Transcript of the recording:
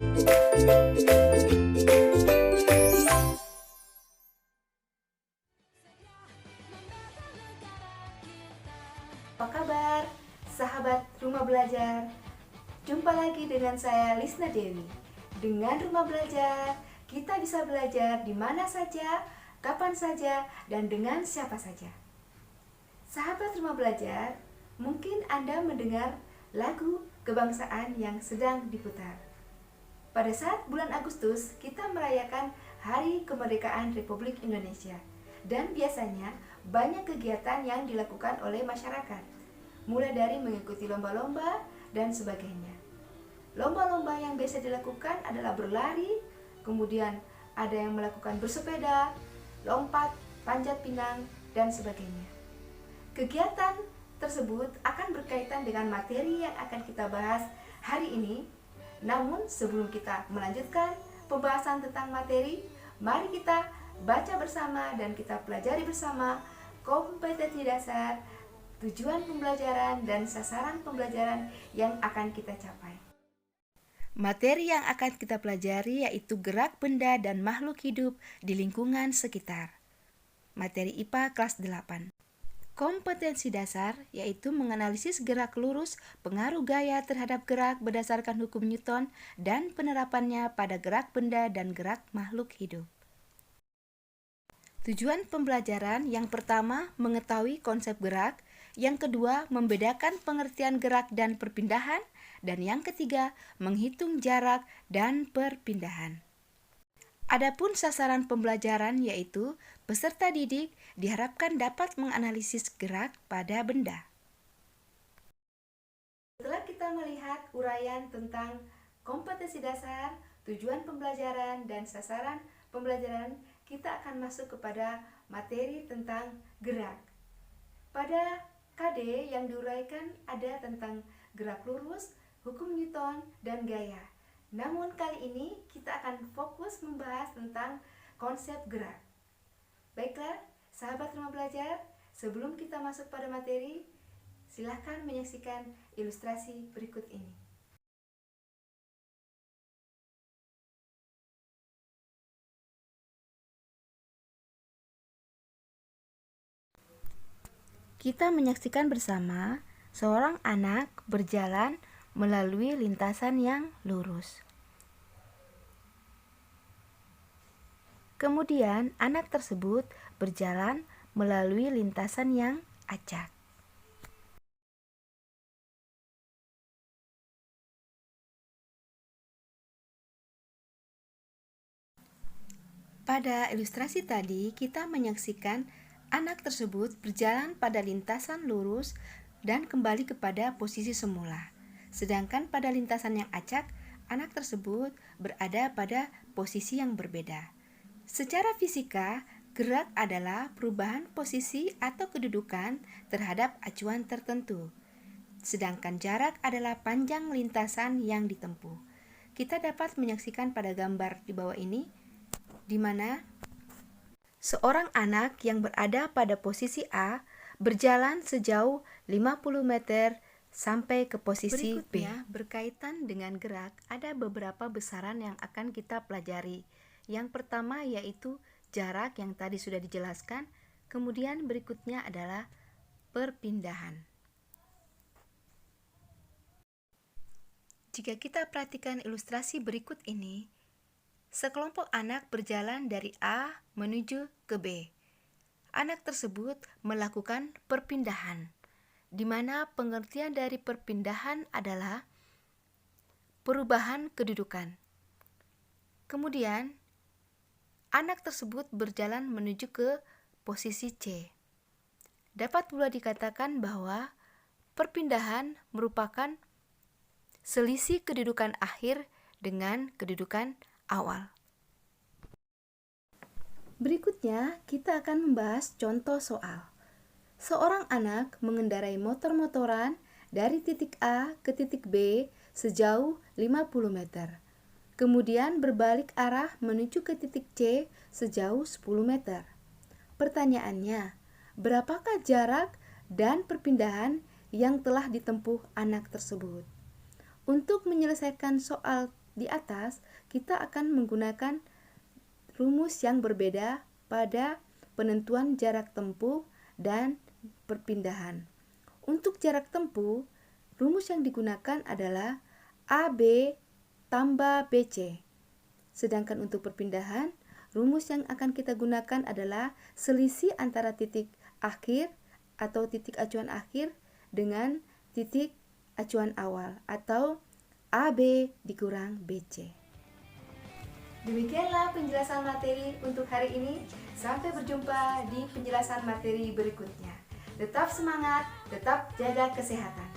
Apa kabar, sahabat Rumah Belajar? Jumpa lagi dengan saya Lisna Dewi. Dengan Rumah Belajar, kita bisa belajar di mana saja, kapan saja, dan dengan siapa saja. Sahabat Rumah Belajar, mungkin Anda mendengar lagu kebangsaan yang sedang diputar. Pada saat bulan Agustus, kita merayakan Hari Kemerdekaan Republik Indonesia. Dan biasanya banyak kegiatan yang dilakukan oleh masyarakat, mulai dari mengikuti lomba-lomba dan sebagainya. Lomba-lomba yang biasa dilakukan adalah berlari, kemudian ada yang melakukan bersepeda, lompat, panjat pinang, dan sebagainya. Kegiatan tersebut akan berkaitan dengan materi yang akan kita bahas hari ini. Namun sebelum kita melanjutkan pembahasan tentang materi, mari kita baca bersama dan kita pelajari bersama kompetensi dasar, tujuan pembelajaran, dan sasaran pembelajaran yang akan kita capai. Materi yang akan kita pelajari yaitu gerak benda dan makhluk hidup di lingkungan sekitar. Materi IPA kelas 8. Kompetensi dasar yaitu menganalisis gerak lurus, pengaruh gaya terhadap gerak berdasarkan hukum Newton, dan penerapannya pada gerak benda dan gerak makhluk hidup. Tujuan pembelajaran yang pertama mengetahui konsep gerak, yang kedua membedakan pengertian gerak dan perpindahan, dan yang ketiga menghitung jarak dan perpindahan. Adapun sasaran pembelajaran yaitu peserta didik diharapkan dapat menganalisis gerak pada benda. Setelah kita melihat uraian tentang kompetensi dasar, tujuan pembelajaran, dan sasaran pembelajaran, kita akan masuk kepada materi tentang gerak. Pada KD yang diuraikan ada tentang gerak lurus, hukum Newton, dan gaya. Namun kali ini kita akan fokus membahas tentang konsep gerak. Baiklah, sahabat Rumah Belajar, sebelum kita masuk pada materi, silahkan menyaksikan ilustrasi berikut ini. Kita menyaksikan bersama seorang anak berjalan melalui lintasan yang lurus. Kemudian anak tersebut berjalan melalui lintasan yang acak. Pada ilustrasi tadi, kita menyaksikan anak tersebut berjalan pada lintasan lurus dan kembali kepada posisi semula. Sedangkan pada lintasan yang acak, anak tersebut berada pada posisi yang berbeda. Secara fisika, gerak adalah perubahan posisi atau kedudukan terhadap acuan tertentu. Sedangkan jarak adalah panjang lintasan yang ditempuh. Kita dapat menyaksikan pada gambar di bawah ini, di mana seorang anak yang berada pada posisi A berjalan sejauh 50 meter sampai ke posisi B. Berikutnya, berkaitan dengan gerak, ada beberapa besaran yang akan kita pelajari. Yang pertama yaitu jarak yang tadi sudah dijelaskan, kemudian berikutnya adalah perpindahan. Jika kita perhatikan ilustrasi berikut ini, sekelompok anak berjalan dari A menuju ke B. Anak tersebut melakukan perpindahan, di mana pengertian dari perpindahan adalah perubahan kedudukan. Kemudian, anak tersebut berjalan menuju ke posisi C. Dapat pula dikatakan bahwa perpindahan merupakan selisih kedudukan akhir dengan kedudukan awal. Berikutnya, kita akan membahas contoh soal. Seorang anak mengendarai motor-motoran dari titik A ke titik B sejauh 50 meter. Kemudian berbalik arah menuju ke titik C sejauh 10 meter. Pertanyaannya, berapakah jarak dan perpindahan yang telah ditempuh anak tersebut? Untuk menyelesaikan soal di atas, kita akan menggunakan rumus yang berbeda pada penentuan jarak tempuh dan perpindahan. Untuk jarak tempuh, rumus yang digunakan adalah AB tambah BC. Sedangkan untuk perpindahan, rumus yang akan kita gunakan adalah selisih antara titik akhir atau titik acuan akhir dengan titik acuan awal atau AB dikurang BC. Demikianlah penjelasan materi untuk hari ini. Sampai berjumpa di penjelasan materi berikutnya. Tetap semangat, tetap jaga kesehatan.